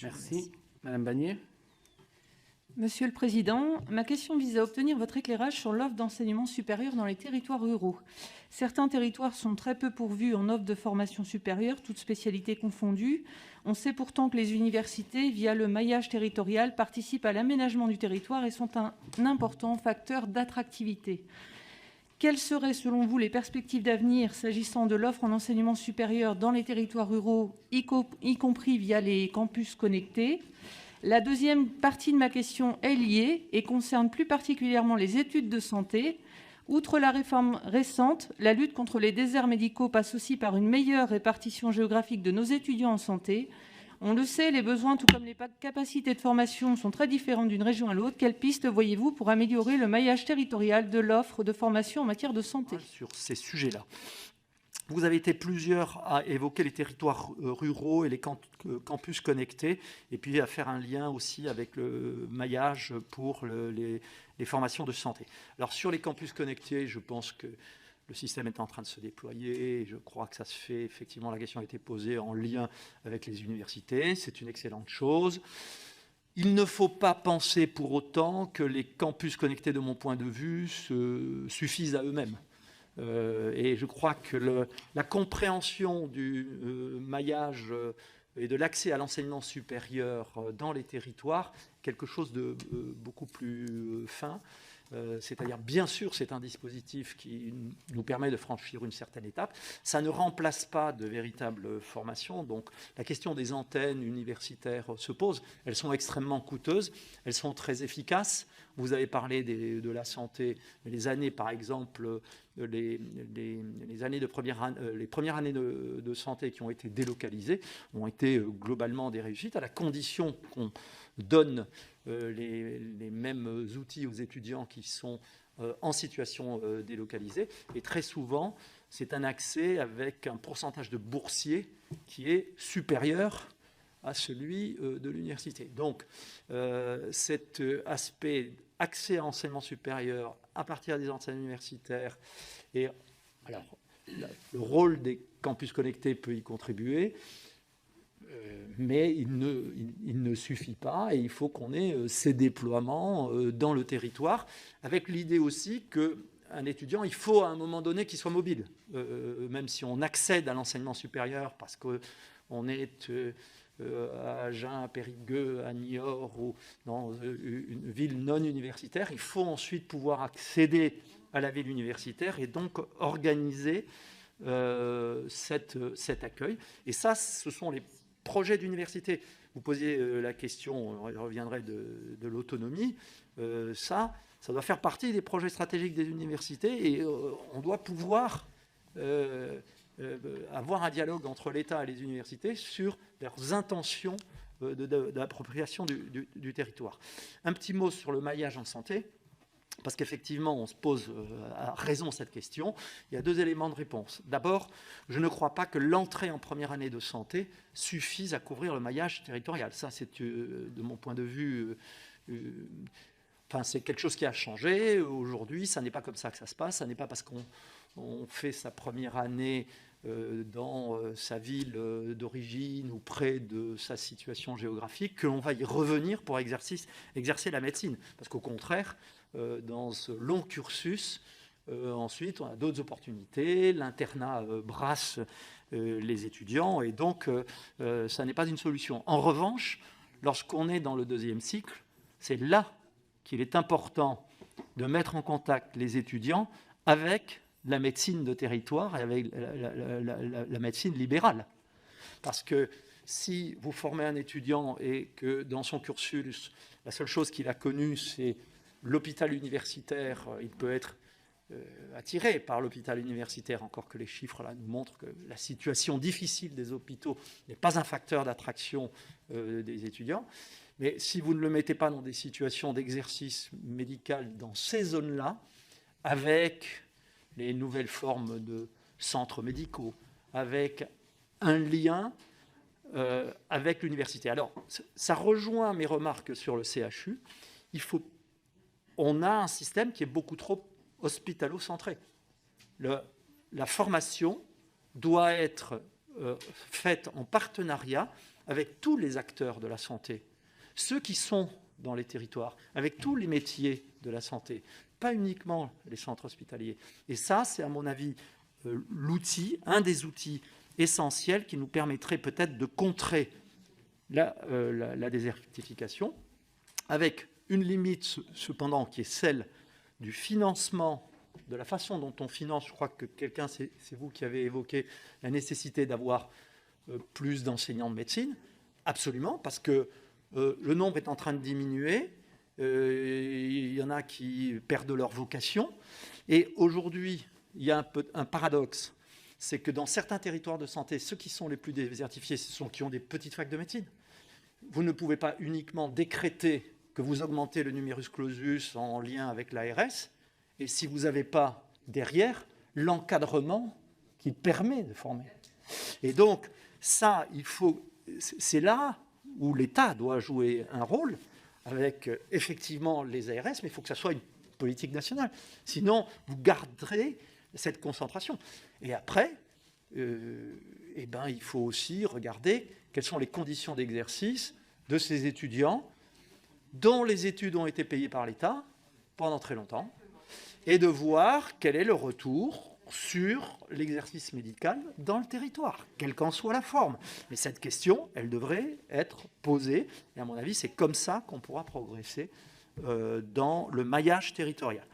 Merci. Madame Bagné. Monsieur le Président, ma question vise à obtenir votre éclairage sur l'offre d'enseignement supérieur dans les territoires ruraux. Certains territoires sont très peu pourvus en offre de formation supérieure, toutes spécialités confondues. On sait pourtant que les universités, via le maillage territorial, participent à l'aménagement du territoire et sont un important facteur d'attractivité. Quelles seraient, selon vous, les perspectives d'avenir s'agissant de l'offre en enseignement supérieur dans les territoires ruraux, y compris via les campus connectés ? La deuxième partie de ma question est liée et concerne plus particulièrement les études de santé. Outre la réforme récente, la lutte contre les déserts médicaux passe aussi par une meilleure répartition géographique de nos étudiants en santé. On le sait, les besoins, tout comme les capacités de formation, sont très différents d'une région à l'autre. Quelles pistes voyez-vous pour améliorer le maillage territorial de l'offre de formation en matière de santé ? Sur ces sujets-là. Vous avez été plusieurs à évoquer les territoires ruraux et les campus connectés, et puis à faire un lien aussi avec le maillage pour les formations de santé. Alors sur les campus connectés, je pense que le système est en train de se déployer, et je crois que ça se fait, effectivement, la question a été posée en lien avec les universités, c'est une excellente chose. Il ne faut pas penser pour autant que les campus connectés, de mon point de vue, suffisent à eux-mêmes. Et je crois que la compréhension du maillage et de l'accès à l'enseignement supérieur dans les territoires, quelque chose de beaucoup plus fin. C'est-à-dire, bien sûr, c'est un dispositif qui nous permet de franchir une certaine étape. Ça ne remplace pas de véritables formations. Donc, la question des antennes universitaires se pose. Elles sont extrêmement coûteuses. Elles sont très efficaces. Vous avez parlé de la santé. Les années, par exemple, les premières années de santé qui ont été délocalisées ont été globalement des réussites, à la condition qu'on donne les mêmes outils aux étudiants qui sont en situation délocalisée. Et très souvent, c'est un accès avec un pourcentage de boursiers qui est supérieur à celui de l'université. Donc, cet aspect accès à l'enseignement supérieur à partir des enseignements universitaires, et alors, le rôle des campus connectés peut y contribuer, mais il ne suffit pas, et il faut qu'on ait ces déploiements dans le territoire, avec l'idée aussi qu'un étudiant, il faut à un moment donné qu'il soit mobile, même si on accède à l'enseignement supérieur parce qu'on est à Agen, à Périgueux, à Niort, ou dans une ville non universitaire, il faut ensuite pouvoir accéder à la ville universitaire et donc organiser cet accueil. Et ça, ce sont les projets d'université. Vous posiez la question, on reviendrait de l'autonomie. Ça doit faire partie des projets stratégiques des universités, et on doit pouvoir avoir un dialogue entre l'État et les universités sur leurs intentions d'appropriation du territoire. Un petit mot sur le maillage en santé, parce qu'effectivement, on se pose à raison cette question. Il y a deux éléments de réponse. D'abord, je ne crois pas que l'entrée en première année de santé suffise à couvrir le maillage territorial. Ça, c'est de mon point de vue... c'est quelque chose qui a changé. Aujourd'hui, ça n'est pas comme ça que ça se passe. Ça n'est pas parce qu'on fait sa première année dans sa ville d'origine ou près de sa situation géographique que l'on va y revenir pour exercer la médecine. Parce qu'au contraire, dans ce long cursus, ensuite, on a d'autres opportunités. L'internat brasse les étudiants, et donc ça n'est pas une solution. En revanche, lorsqu'on est dans le deuxième cycle, c'est là qu'il est important de mettre en contact les étudiants avec la médecine de territoire et avec la médecine libérale. Parce que si vous formez un étudiant et que dans son cursus, la seule chose qu'il a connue, c'est l'hôpital universitaire, il peut être attiré par l'hôpital universitaire, encore que les chiffres là nous montrent que la situation difficile des hôpitaux n'est pas un facteur d'attraction des étudiants. Mais si vous ne le mettez pas dans des situations d'exercice médical dans ces zones-là, avec les nouvelles formes de centres médicaux, avec un lien avec l'université. Alors, ça rejoint mes remarques sur le CHU. On a un système qui est beaucoup trop hospitalo-centré. La formation doit être faite en partenariat avec tous les acteurs de la santé, ceux qui sont dans les territoires, avec tous les métiers de la santé, pas uniquement les centres hospitaliers. Et ça, c'est à mon avis l'outil, un des outils essentiels qui nous permettrait peut-être de contrer la désertification, avec une limite cependant qui est celle du financement, de la façon dont on finance. Je crois que c'est vous qui avez évoqué la nécessité d'avoir plus d'enseignants de médecine. Absolument, parce que le nombre est en train de diminuer. Il y en a qui perdent leur vocation. Et aujourd'hui, il y a un paradoxe. C'est que dans certains territoires de santé, ceux qui sont les plus désertifiés, ce sont ceux qui ont des petites facs de médecine. Vous ne pouvez pas uniquement décréter que vous augmentez le numerus clausus en lien avec l'ARS, et si vous n'avez pas derrière l'encadrement qui permet de former. Et donc, ça, c'est là où l'État doit jouer un rôle avec effectivement les ARS, mais il faut que ça soit une politique nationale. Sinon, vous garderez cette concentration. Et après, il faut aussi regarder quelles sont les conditions d'exercice de ces étudiants dont les études ont été payées par l'État pendant très longtemps, et de voir quel est le retour sur l'exercice médical dans le territoire, quelle qu'en soit la forme. Mais cette question, elle devrait être posée, et à mon avis, c'est comme ça qu'on pourra progresser dans le maillage territorial.